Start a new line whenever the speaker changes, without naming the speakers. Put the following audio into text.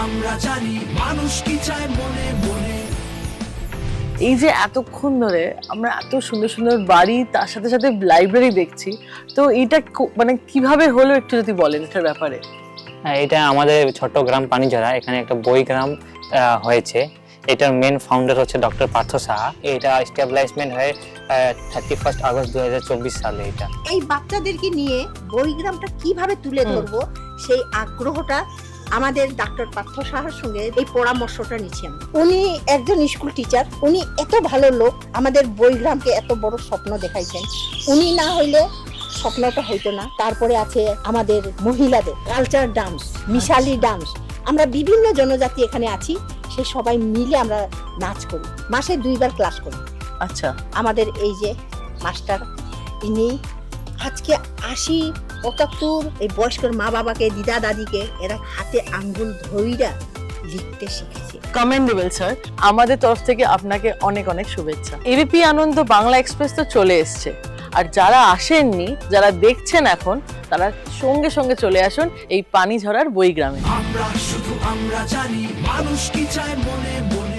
আমরা জানি মানুষ কি চায় মনে মনে।
এই যে এতক্ষণ ধরে আমরা এত সুন্দর সুন্দর বাড়ি তার সাথে সাথে লাইব্রেরি দেখছি, তো এইটা মানে কিভাবে হলো একটু যদি বলেন এটার ব্যাপারে।
হ্যাঁ, এটা আমাদের ছোট্ট গ্রাম পানিঝরা, এখানে একটা বই গ্রাম হয়েছে। এটার মেন ফাউন্ডার হচ্ছে ডক্টর পার্থ সাহা। এটা এস্টাবলিশমেন্ট হয় 31 আগস্ট 2024 সালে। এটা
এই বাচ্চাদেরকে নিয়ে বইগ্রামটা কিভাবে তুলে ধরবো সেই আগ্রহটা আমাদের ডক্টর পার্থ সাহার সঙ্গে এই পরামর্শটা নিচ্ছি আমি। উনি একজন স্কুল টিচার, উনি এত ভালো লোক, আমাদের বইগ্রামকে এত বড় স্বপ্ন দেখাইছেন। উনি না হইলে স্বপ্নটা হইতো না। তারপরে আছে আমাদের মহিলাদের কালচার ডান্স, মিশালি ডান্স। আমরা বিভিন্ন জনজাতি এখানে আছি, সেই সবাই মিলে আমরা নাচ করি, মাসে 2 বার ক্লাস করি।
আচ্ছা,
আমাদের এই যে মাস্টার, ইনি আজকে 80, 75 এই বয়স্কর মা বাবাকে, দিদা দাদিকে এরা হাতে আঙ্গুল ধইরা লিখতে শিখেছে।
কমেন্ডেবল স্যার, আমাদের তরফ থেকে আপনাকে অনেক অনেক শুভেচ্ছা। এবিপি আনন্দ বাংলা এক্সপ্রেস তো চলে এসছে, আর যারা আসেননি, যারা দেখছেন এখন, তারা সঙ্গে সঙ্গে চলে আসুন এই পানিঝরার বইগ্রামে।
আমরা জানি মানুষ কি চায় মনে মনে।